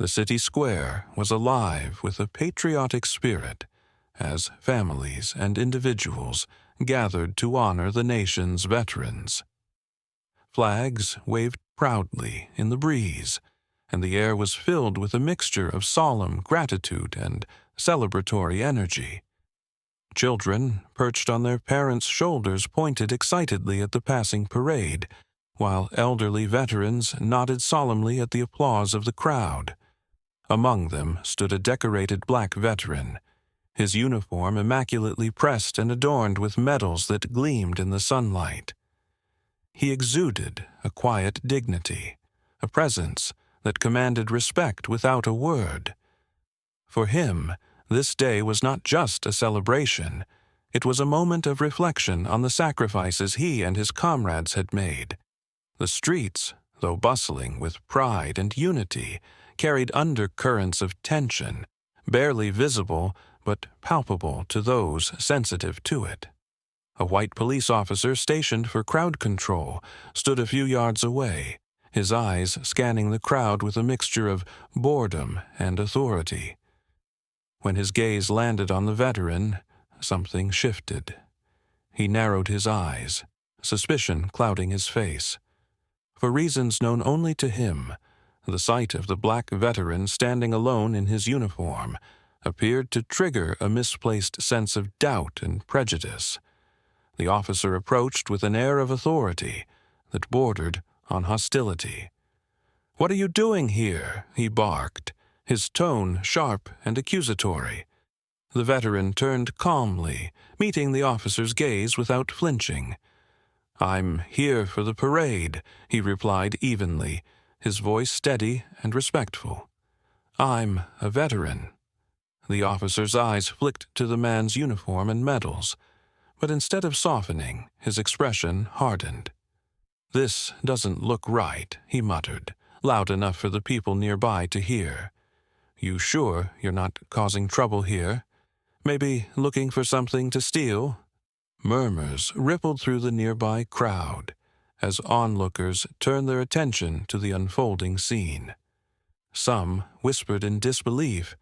The city square was alive with a patriotic spirit as families and individuals gathered to honor the nation's veterans. Flags waved proudly in the breeze, and the air was filled with a mixture of solemn gratitude and celebratory energy. Children, perched on their parents' shoulders, pointed excitedly at the passing parade, while elderly veterans nodded solemnly at the applause of the crowd. Among them stood a decorated black veteran, his uniform immaculately pressed and adorned with medals that gleamed in the sunlight. He exuded a quiet dignity, a presence that commanded respect without a word. For him, this day was not just a celebration. It was a moment of reflection on the sacrifices he and his comrades had made. The streets, though bustling with pride and unity, carried undercurrents of tension, barely visible but palpable to those sensitive to it. A white police officer stationed for crowd control stood a few yards away, his eyes scanning the crowd with a mixture of boredom and authority. When his gaze landed on the veteran, something shifted. He narrowed his eyes, suspicion clouding his face. For reasons known only to him, the sight of the black veteran standing alone in his uniform appeared to trigger a misplaced sense of doubt and prejudice. The officer approached with an air of authority that bordered on hostility. "What are you doing here?" he barked, his tone sharp and accusatory. The veteran turned calmly, meeting the officer's gaze without flinching. "I'm here for the parade," he replied evenly, his voice steady and respectful. "I'm a veteran." The officer's eyes flicked to the man's uniform and medals, but instead of softening, his expression hardened. "This doesn't look right," he muttered, loud enough for the people nearby to hear. "You sure you're not causing trouble here? Maybe looking for something to steal?" Murmurs rippled through the nearby crowd as onlookers turned their attention to the unfolding scene. Some whispered in disbelief,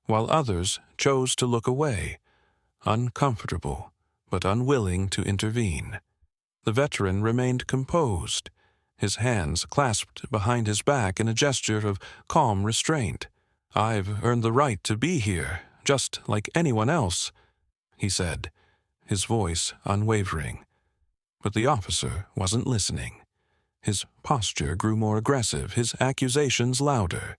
while others chose to look away, uncomfortable but unwilling to intervene. The veteran remained composed, his hands clasped behind his back in a gesture of calm restraint. "I've earned the right to be here, just like anyone else," he said, his voice unwavering. But the officer wasn't listening. His posture grew more aggressive, his accusations louder.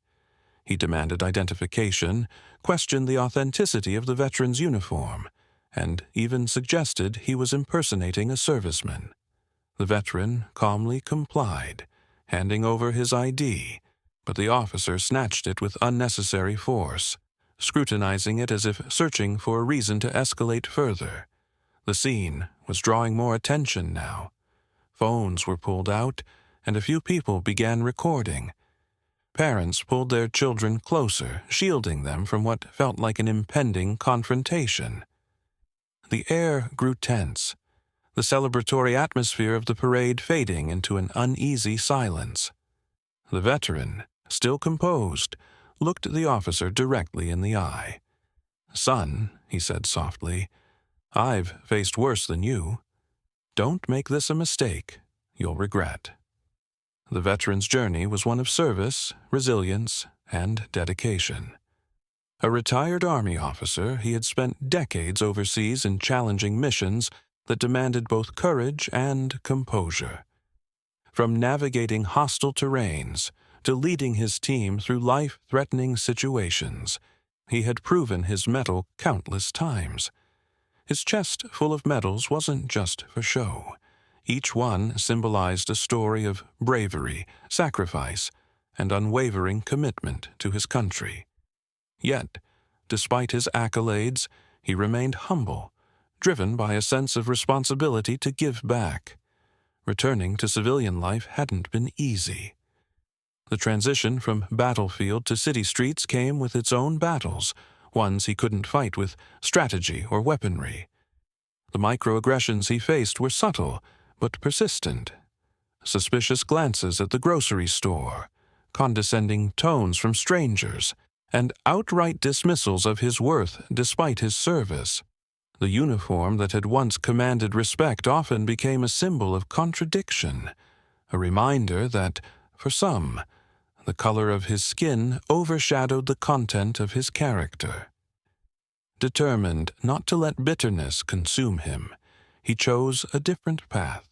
He demanded identification, questioned the authenticity of the veteran's uniform, and even suggested he was impersonating a serviceman. The veteran calmly complied, handing over his ID, but the officer snatched it with unnecessary force, scrutinizing it as if searching for a reason to escalate further. The scene was drawing more attention now. Phones were pulled out, and a few people began recording. Parents pulled their children closer, shielding them from what felt like an impending confrontation. The air grew tense, the celebratory atmosphere of the parade fading into an uneasy silence. The veteran, still composed, looked the officer directly in the eye. "Son," he said softly, "I've faced worse than you. Don't make this a mistake you'll regret." The veteran's journey was one of service, resilience, and dedication. A retired Army officer, he had spent decades overseas in challenging missions that demanded both courage and composure. From navigating hostile terrains to leading his team through life-threatening situations, he had proven his mettle countless times. His chest full of medals wasn't just for show. Each one symbolized a story of bravery, sacrifice, and unwavering commitment to his country. Yet, despite his accolades, he remained humble, driven by a sense of responsibility to give back. Returning to civilian life hadn't been easy. The transition from battlefield to city streets came with its own battles, ones he couldn't fight with strategy or weaponry. The microaggressions he faced were subtle but persistent. Suspicious glances at the grocery store, condescending tones from strangers, and outright dismissals of his worth despite his service. The uniform that had once commanded respect often became a symbol of contradiction, a reminder that, for some, the color of his skin overshadowed the content of his character. Determined not to let bitterness consume him, he chose a different path.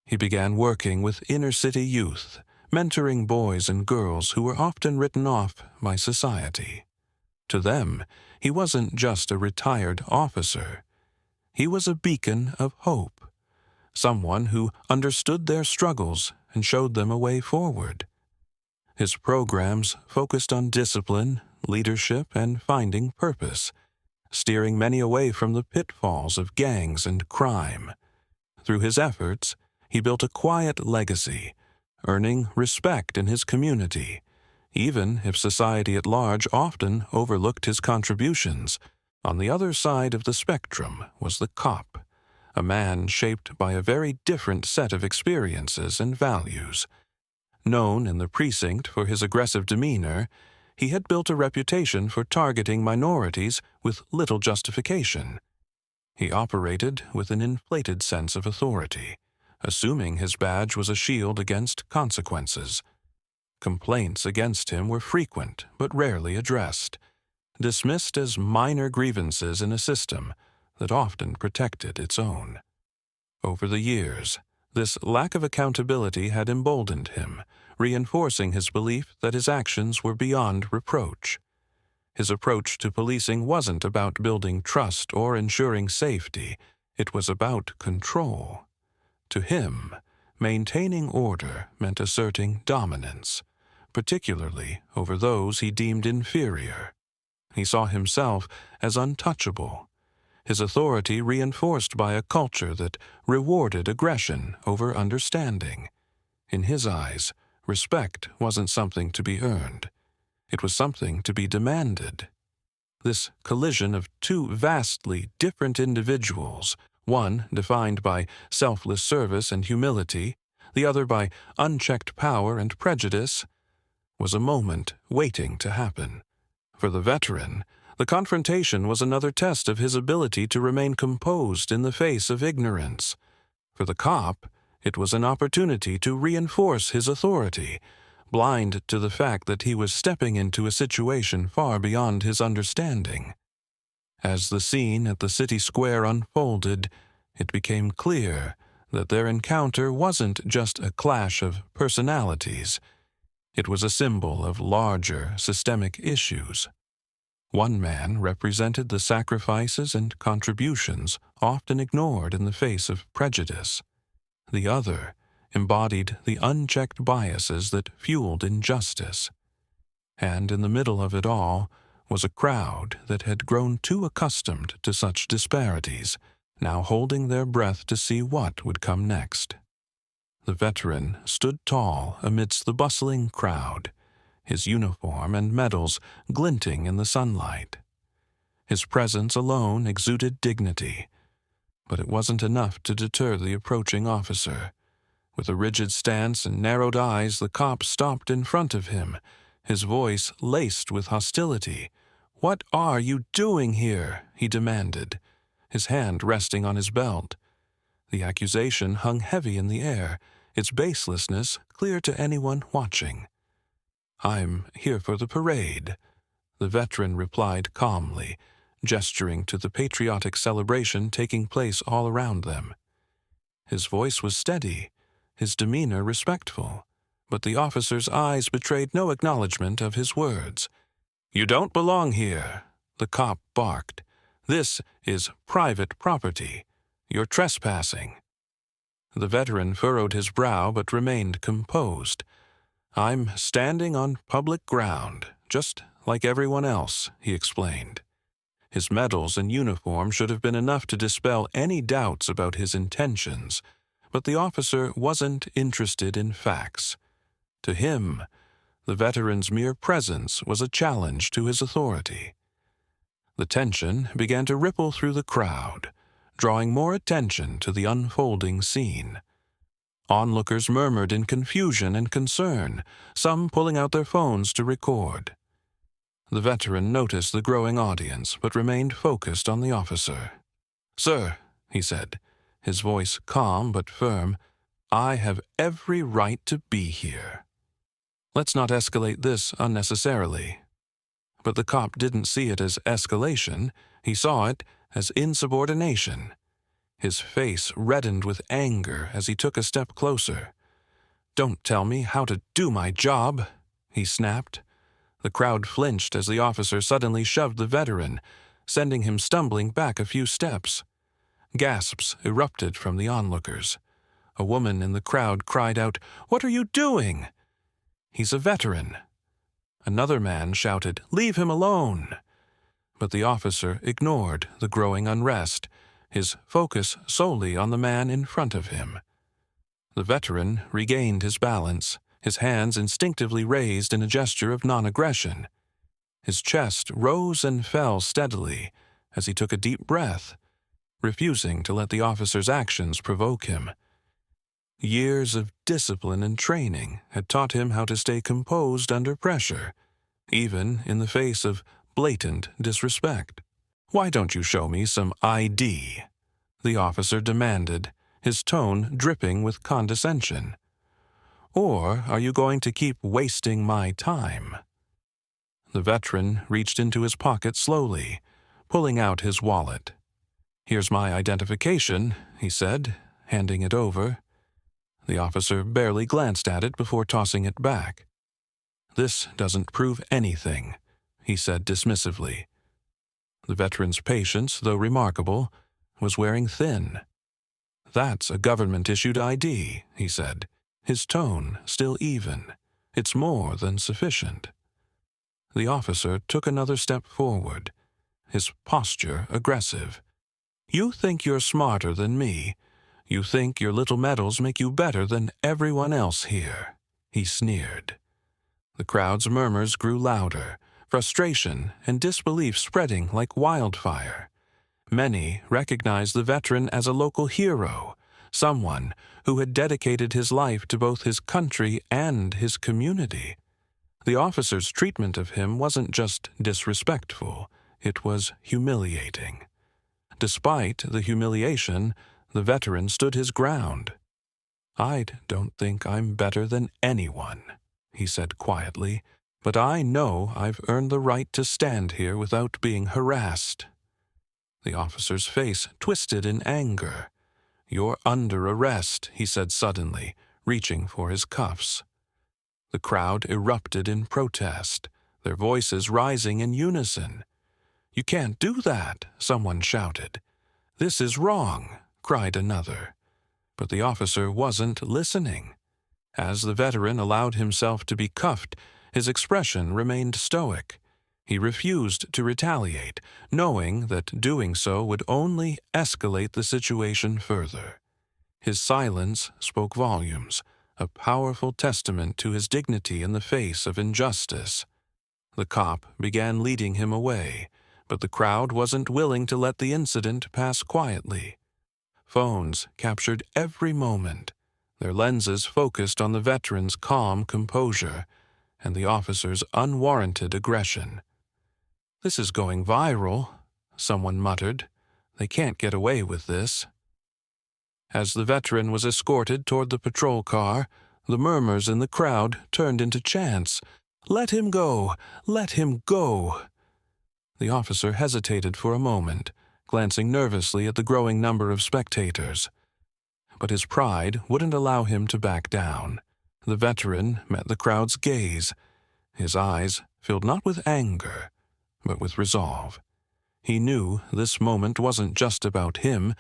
He began working with inner-city youth, mentoring boys and girls who were often written off by society. To them, he wasn't just a retired officer. He was a beacon of hope, someone who understood their struggles and showed them a way forward. His programs focused on discipline, leadership, and finding purpose, steering many away from the pitfalls of gangs and crime. Through his efforts, he built a quiet legacy, earning respect in his community, even if society at large often overlooked his contributions. On the other side of the spectrum was the cop, a man shaped by a very different set of experiences and values. Known in the precinct for his aggressive demeanor, he had built a reputation for targeting minorities with little justification. He operated with an inflated sense of authority, assuming his badge was a shield against consequences. Complaints against him were frequent but rarely addressed, dismissed as minor grievances in a system that often protected its own. Over the years, this lack of accountability had emboldened him, reinforcing his belief that his actions were beyond reproach. His approach to policing wasn't about building trust or ensuring safety, it was about control. To him, maintaining order meant asserting dominance, particularly over those he deemed inferior. He saw himself as untouchable, his authority reinforced by a culture that rewarded aggression over understanding. In his eyes, respect wasn't something to be earned. It was something to be demanded. This collision of two vastly different individuals, one defined by selfless service and humility, the other by unchecked power and prejudice, was a moment waiting to happen. For the veteran, the confrontation was another test of his ability to remain composed in the face of ignorance. For the cop, it was an opportunity to reinforce his authority, blind to the fact that he was stepping into a situation far beyond his understanding. As the scene at the city square unfolded, it became clear that their encounter wasn't just a clash of personalities. It was a symbol of larger systemic issues. One man represented the sacrifices and contributions often ignored in the face of prejudice. The other embodied the unchecked biases that fueled injustice. And in the middle of it all was a crowd that had grown too accustomed to such disparities, now holding their breath to see what would come next. The veteran stood tall amidst the bustling crowd, his uniform and medals glinting in the sunlight. His presence alone exuded dignity, but it wasn't enough to deter the approaching officer. With a rigid stance and narrowed eyes, the cop stopped in front of him, his voice laced with hostility. "What are you doing here?" he demanded, his hand resting on his belt. The accusation hung heavy in the air, its baselessness clear to anyone watching. "I'm here for the parade," the veteran replied calmly, gesturing to the patriotic celebration taking place all around them. His voice was steady, his demeanor respectful, but the officer's eyes betrayed no acknowledgement of his words. "You don't belong here," the cop barked. "This is private property. You're trespassing." The veteran furrowed his brow but remained composed. "I'm standing on public ground, just like everyone else," he explained. His medals and uniform should have been enough to dispel any doubts about his intentions, but the officer wasn't interested in facts. To him, the veteran's mere presence was a challenge to his authority. The tension began to ripple through the crowd, drawing more attention to the unfolding scene. Onlookers murmured in confusion and concern, some pulling out their phones to record. The veteran noticed the growing audience, but remained focused on the officer. "Sir," he said, his voice calm but firm, "I have every right to be here. Let's not escalate this unnecessarily." But the cop didn't see it as escalation. He saw it as insubordination. His face reddened with anger as he took a step closer. "Don't tell me how to do my job," he snapped. The crowd flinched as the officer suddenly shoved the veteran, sending him stumbling back a few steps. Gasps erupted from the onlookers. A woman in the crowd cried out, "What are you doing?" "He's a veteran." Another man shouted, "Leave him alone." But the officer ignored the growing unrest, his focus solely on the man in front of him. The veteran regained his balance, his hands instinctively raised in a gesture of non-aggression. His chest rose and fell steadily as he took a deep breath, refusing to let the officer's actions provoke him. Years of discipline and training had taught him how to stay composed under pressure, even in the face of blatant disrespect. "Why don't you show me some ID?" the officer demanded, his tone dripping with condescension. "Or are you going to keep wasting my time?" The veteran reached into his pocket slowly, pulling out his wallet. "Here's my identification," he said, handing it over. The officer barely glanced at it before tossing it back. "This doesn't prove anything," he said dismissively. The veteran's patience, though remarkable, was wearing thin. "That's a government-issued ID," he said, his tone still even. "It's more than sufficient." The officer took another step forward, his posture aggressive. "You think you're smarter than me. You think your little medals make you better than everyone else here," he sneered. The crowd's murmurs grew louder, frustration and disbelief spreading like wildfire. Many recognized the veteran as a local hero, someone who had dedicated his life to both his country and his community. The officer's treatment of him wasn't just disrespectful, it was humiliating. Despite the humiliation, the veteran stood his ground. "I don't think I'm better than anyone," he said quietly, "but I know I've earned the right to stand here without being harassed." The officer's face twisted in anger. "You're under arrest," he said suddenly, reaching for his cuffs. The crowd erupted in protest, their voices rising in unison. "You can't do that," someone shouted. "This is wrong," cried another. But the officer wasn't listening. As the veteran allowed himself to be cuffed, his expression remained stoic. He refused to retaliate, knowing that doing so would only escalate the situation further. His silence spoke volumes, a powerful testament to his dignity in the face of injustice. The cop began leading him away, but the crowd wasn't willing to let the incident pass quietly. Phones captured every moment, their lenses focused on the veteran's calm composure and the officer's unwarranted aggression. "This is going viral," someone muttered. "They can't get away with this." As the veteran was escorted toward the patrol car, the murmurs in the crowd turned into chants. "Let him go! Let him go!" The officer hesitated for a moment, glancing nervously at the growing number of spectators. But his pride wouldn't allow him to back down. The veteran met the crowd's gaze. His eyes filled not with anger, but with resolve. He knew this moment wasn't just about him,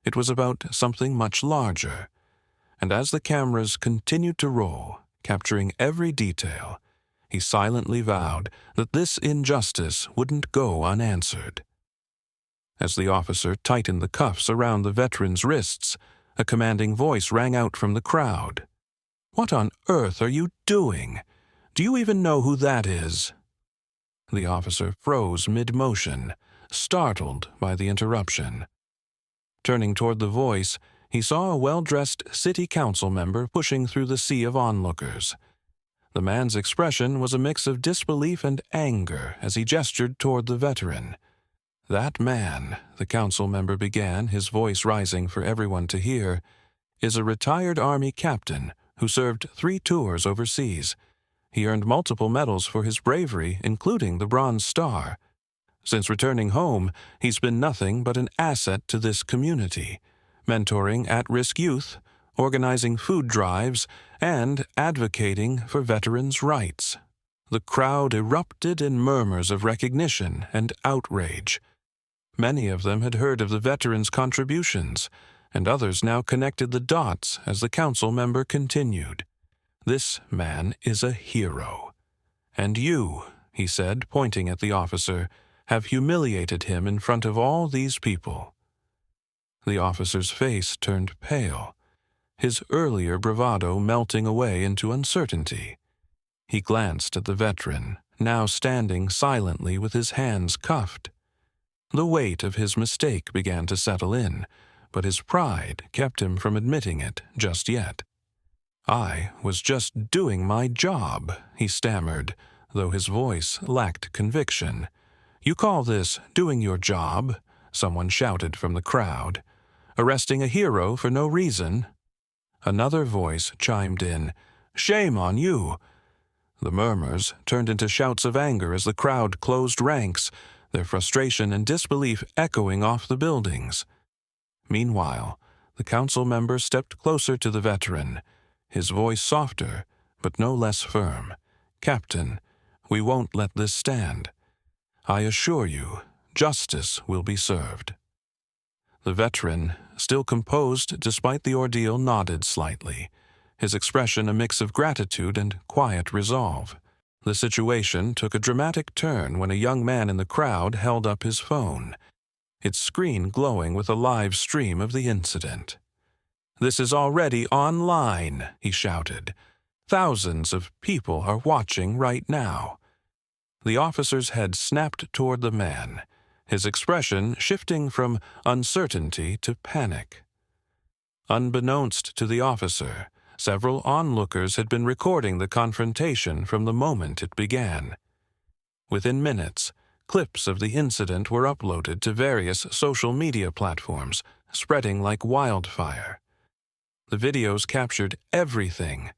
it was about something much larger. And as the cameras continued to roll, capturing every detail, he silently vowed that this injustice wouldn't go unanswered. As the officer tightened the cuffs around the veteran's wrists, a commanding voice rang out from the crowd. "What on earth are you doing? Do you even know who that is?" The officer froze mid-motion, startled by the interruption. Turning toward the voice, he saw a well-dressed city council member pushing through the sea of onlookers. The man's expression was a mix of disbelief and anger as he gestured toward the veteran. "That man," the council member began, his voice rising for everyone to hear, "is a retired Army captain who served 3 tours overseas. He earned multiple medals for his bravery, including the Bronze Star. Since returning home, he's been nothing but an asset to this community, mentoring at-risk youth, organizing food drives, and advocating for veterans' rights." The crowd erupted in murmurs of recognition and outrage. Many of them had heard of the veterans' contributions, and others now connected the dots as the council member continued. "This man is a hero. And you," he said, pointing at the officer, "have humiliated him in front of all these people." The officer's face turned pale, his earlier bravado melting away into uncertainty. He glanced at the veteran, now standing silently with his hands cuffed. The weight of his mistake began to settle in, but his pride kept him from admitting it just yet. "I was just doing my job," he stammered, though his voice lacked conviction. "You call this doing your job?" someone shouted from the crowd. "Arresting a hero for no reason?" Another voice chimed in, "Shame on you!" The murmurs turned into shouts of anger as the crowd closed ranks, their frustration and disbelief echoing off the buildings. Meanwhile, the council member stepped closer to the veteran, his voice softer, but no less firm. "Captain, we won't let this stand. I assure you, justice will be served." The veteran, still composed despite the ordeal, nodded slightly, his expression a mix of gratitude and quiet resolve. The situation took a dramatic turn when a young man in the crowd held up his phone, its screen glowing with a live stream of the incident. "This is already online," he shouted. "Thousands of people are watching right now." The officer's head snapped toward the man, his expression shifting from uncertainty to panic. Unbeknownst to the officer, several onlookers had been recording the confrontation from the moment it began. Within minutes, clips of the incident were uploaded to various social media platforms, spreading like wildfire. The videos captured everything: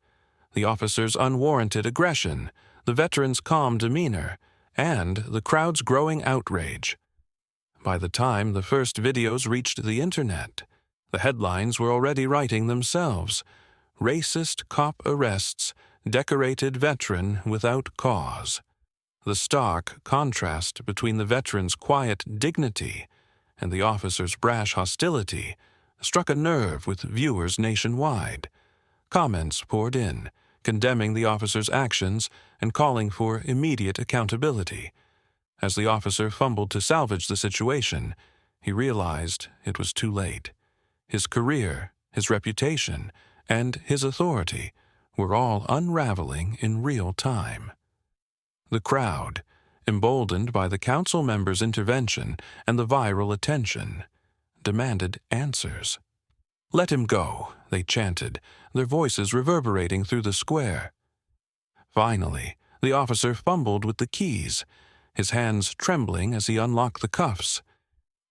the officer's unwarranted aggression, the veteran's calm demeanor, and the crowd's growing outrage. By the time the first videos reached the internet, the headlines were already writing themselves: "Racist cop arrests decorated veteran without cause." The stark contrast between the veteran's quiet dignity and the officer's brash hostility struck a nerve with viewers nationwide. Comments poured in, condemning the officer's actions and calling for immediate accountability. As the officer fumbled to salvage the situation, he realized it was too late. His career, his reputation, and his authority were all unraveling in real time. The crowd, emboldened by the council member's intervention and the viral attention, demanded answers. "Let him go," they chanted, their voices reverberating through the square. Finally, the officer fumbled with the keys, his hands trembling as he unlocked the cuffs.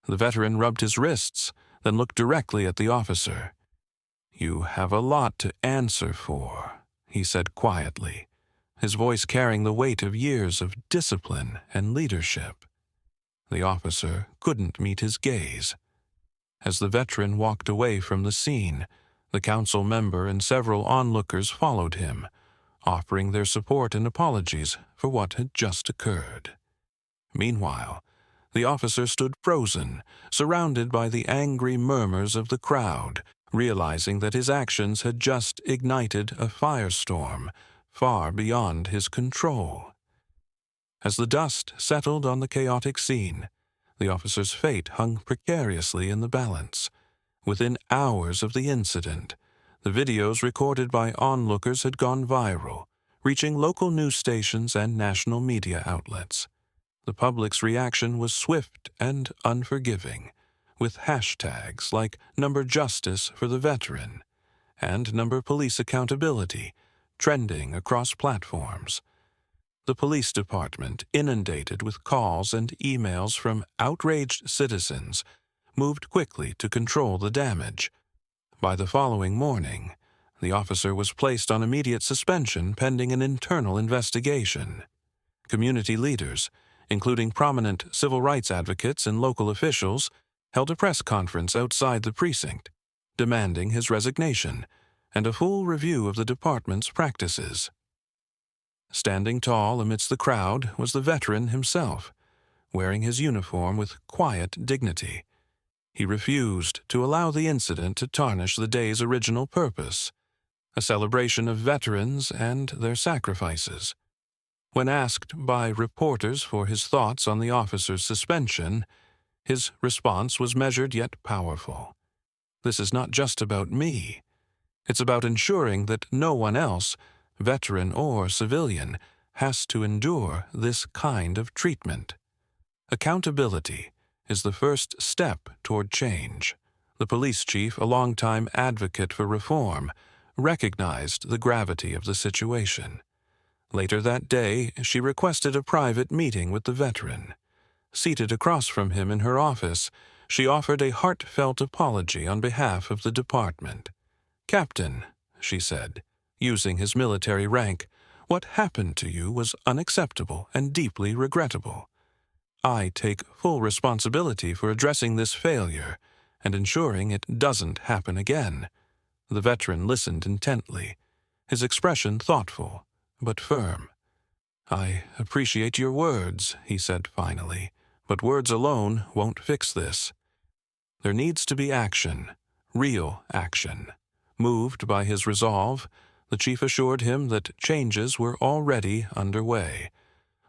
The veteran rubbed his wrists, then looked directly at the officer. "You have a lot to answer for," he said quietly, his voice carrying the weight of years of discipline and leadership. The officer couldn't meet his gaze. As the veteran walked away from the scene, the council member and several onlookers followed him, offering their support and apologies for what had just occurred. Meanwhile, the officer stood frozen, surrounded by the angry murmurs of the crowd, realizing that his actions had just ignited a firestorm far beyond his control. As the dust settled on the chaotic scene, the officer's fate hung precariously in the balance. Within hours of the incident, the videos recorded by onlookers had gone viral, reaching local news stations and national media outlets. The public's reaction was swift and unforgiving, with hashtags like #Justice for the Veteran and #Police Accountability trending across platforms. The police department, inundated with calls and emails from outraged citizens, moved quickly to control the damage. By the following morning, the officer was placed on immediate suspension pending an internal investigation. Community leaders, including prominent civil rights advocates and local officials, held a press conference outside the precinct, demanding his resignation and a full review of the department's practices. Standing tall amidst the crowd was the veteran himself, wearing his uniform with quiet dignity. He refused to allow the incident to tarnish the day's original purpose, a celebration of veterans and their sacrifices. When asked by reporters for his thoughts on the officer's suspension, his response was measured yet powerful. "This is not just about me. It's about ensuring that no one else, veteran or civilian, has to endure this kind of treatment." Accountability is the first step toward change. The police chief, a longtime advocate for reform, recognized the gravity of the situation. Later that day, she requested a private meeting with the veteran. Seated across from him in her office, she offered a heartfelt apology on behalf of the department. "Captain," she said, using his military rank, "what happened to you was unacceptable and deeply regrettable. I take full responsibility for addressing this failure and ensuring it doesn't happen again." The veteran listened intently, his expression thoughtful but firm. "I appreciate your words," he said finally, "but words alone won't fix this. There needs to be action, real action." Moved by his resolve, the chief assured him that changes were already underway.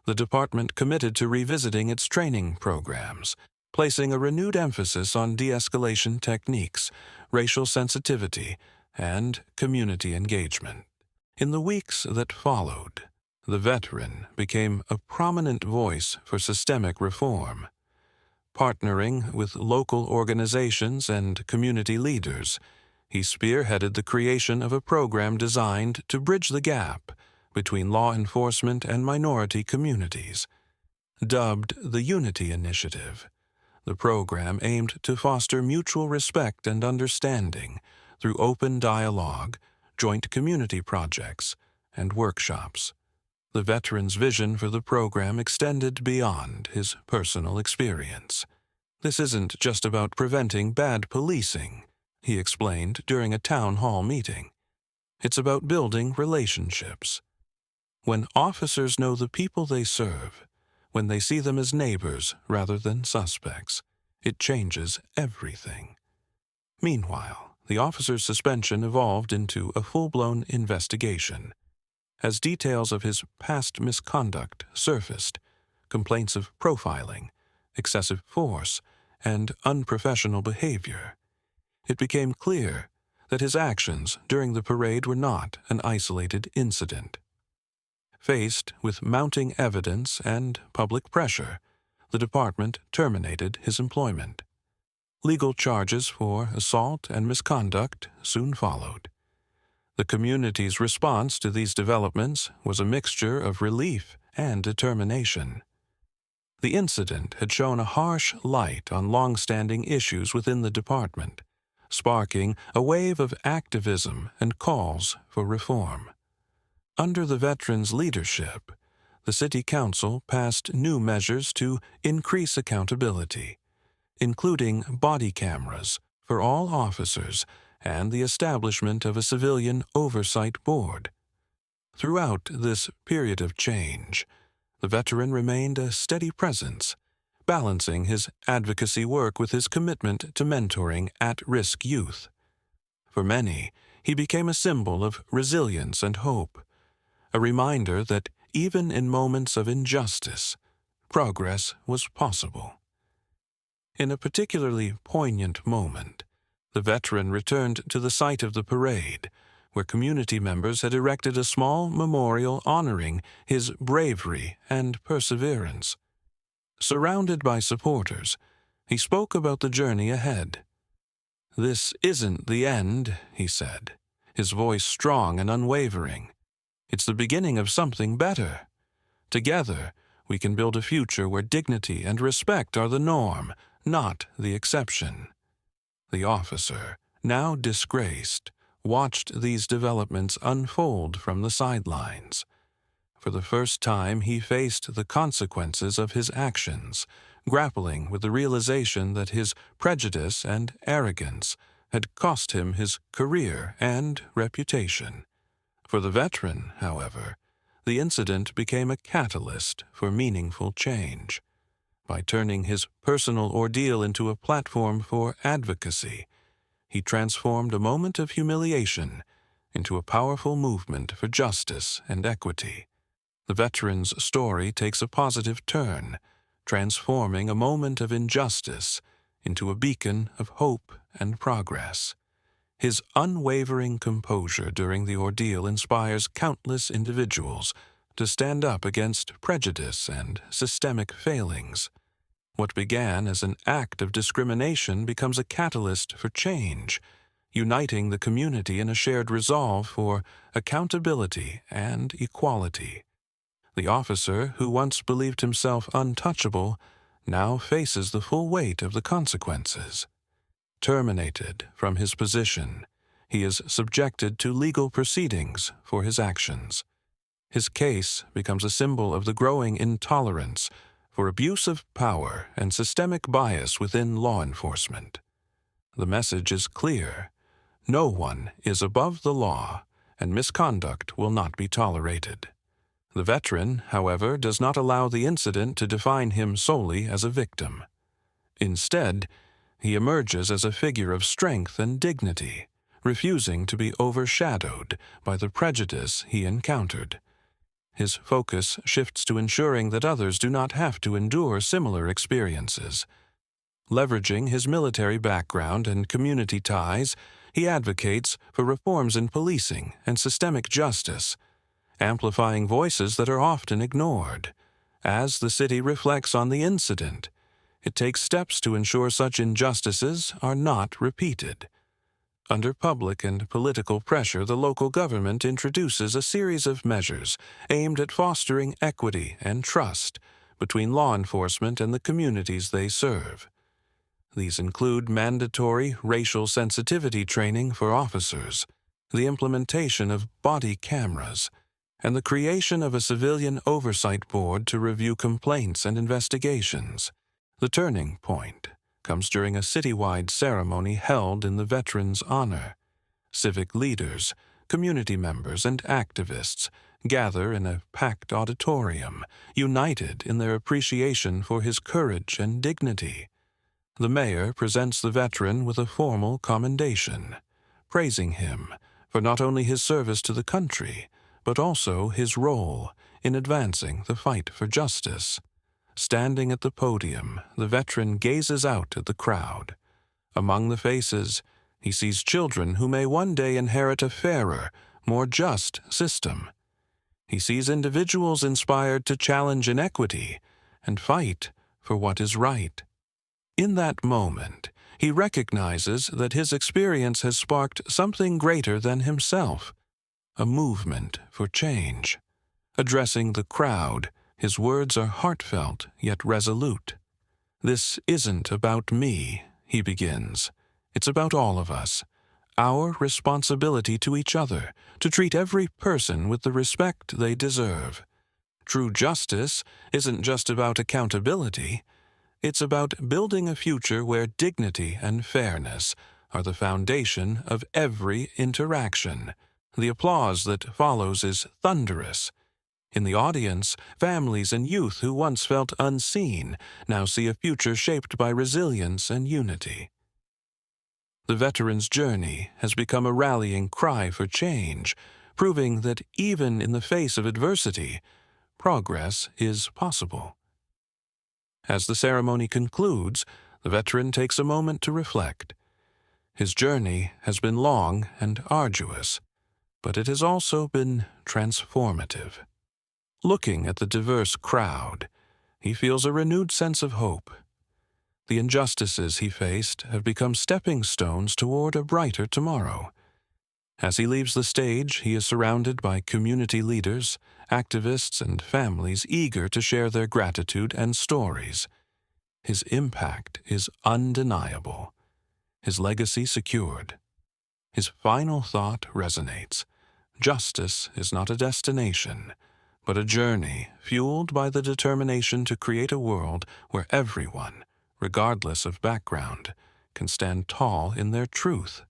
The department committed to revisiting its training programs, placing a renewed emphasis on de-escalation techniques, racial sensitivity, and community engagement. In the weeks that followed, the veteran became a prominent voice for systemic reform. Partnering with local organizations and community leaders, he spearheaded the creation of a program designed to bridge the gap between law enforcement and minority communities. Dubbed the Unity Initiative, the program aimed to foster mutual respect and understanding through open dialogue, joint community projects, and workshops. The veteran's vision for the program extended beyond his personal experience. "This isn't just about preventing bad policing," he explained during a town hall meeting. "It's about building relationships. When officers know the people they serve, when they see them as neighbors rather than suspects, it changes everything." Meanwhile, the officer's suspension evolved into a full-blown investigation. As details of his past misconduct surfaced, complaints of profiling, excessive force, and unprofessional behavior, it became clear that his actions during the parade were not an isolated incident. Faced with mounting evidence and public pressure, the department terminated his employment. Legal charges for assault and misconduct soon followed. The community's response to these developments was a mixture of relief and determination. The incident had shown a harsh light on long-standing issues within the department, sparking a wave of activism and calls for reform. Under the veterans' leadership, the City Council passed new measures to increase accountability, including body cameras for all officers and the establishment of a civilian oversight board. Throughout this period of change, the veteran remained a steady presence, balancing his advocacy work with his commitment to mentoring at-risk youth. For many, he became a symbol of resilience and hope, a reminder that even in moments of injustice, progress was possible. In a particularly poignant moment, the veteran returned to the site of the parade, where community members had erected a small memorial honoring his bravery and perseverance. Surrounded by supporters, He spoke about the journey ahead. "This isn't the end," he said, his voice strong and unwavering. "It's the beginning of something better. Together, we can build a future where dignity and respect are the norm, not the exception." The officer, now disgraced, watched these developments unfold from the sidelines. For the first time, he faced the consequences of his actions, grappling with the realization that his prejudice and arrogance had cost him his career and reputation. For the veteran, however, the incident became a catalyst for meaningful change. By turning his personal ordeal into a platform for advocacy, he transformed a moment of humiliation into a powerful movement for justice and equity. The veteran's story takes a positive turn, transforming a moment of injustice into a beacon of hope and progress. His unwavering composure during the ordeal inspires countless individuals to stand up against prejudice and systemic failings. What began as an act of discrimination becomes a catalyst for change, uniting the community in a shared resolve for accountability and equality. The officer, who once believed himself untouchable, now faces the full weight of the consequences. Terminated from his position, he is subjected to legal proceedings for his actions. His case becomes a symbol of the growing intolerance for abuse of power and systemic bias within law enforcement. The message is clear: no one is above the law, and misconduct will not be tolerated. The veteran, however, does not allow the incident to define him solely as a victim. Instead, he emerges as a figure of strength and dignity, refusing to be overshadowed by the prejudice he encountered. His focus shifts to ensuring that others do not have to endure similar experiences. Leveraging his military background and community ties, he advocates for reforms in policing and systemic justice, amplifying voices that are often ignored. As the city reflects on the incident, it takes steps to ensure such injustices are not repeated. Under public and political pressure, the local government introduces a series of measures aimed at fostering equity and trust between law enforcement and the communities they serve. These include mandatory racial sensitivity training for officers, the implementation of body cameras, and the creation of a civilian oversight board to review complaints and investigations. The turning point comes during a citywide ceremony held in the veterans' honor. Civic leaders, community members, and activists gather in a packed auditorium, united in their appreciation for his courage and dignity. The mayor presents the veteran with a formal commendation, praising him for not only his service to the country, but also his role in advancing the fight for justice. Standing at the podium, the veteran gazes out at the crowd. Among the faces, he sees children who may one day inherit a fairer, more just system. He sees individuals inspired to challenge inequity and fight for what is right. In that moment, he recognizes that his experience has sparked something greater than himself, a movement for change. Addressing the crowd, his words are heartfelt yet resolute. "This isn't about me," he begins. "It's about all of us. Our responsibility to each other, to treat every person with the respect they deserve. True justice isn't just about accountability. It's about building a future where dignity and fairness are the foundation of every interaction." The applause that follows is thunderous. In the audience, families and youth who once felt unseen now see a future shaped by resilience and unity. The veteran's journey has become a rallying cry for change, proving that even in the face of adversity, progress is possible. As the ceremony concludes, the veteran takes a moment to reflect. His journey has been long and arduous, but it has also been transformative. Looking at the diverse crowd, he feels a renewed sense of hope. The injustices he faced have become stepping stones toward a brighter tomorrow. As he leaves the stage, he is surrounded by community leaders, activists, and families eager to share their gratitude and stories. His impact is undeniable, his legacy secured. His final thought resonates. Justice is not a destination, but a journey fueled by the determination to create a world where everyone, regardless of background, can stand tall in their truth.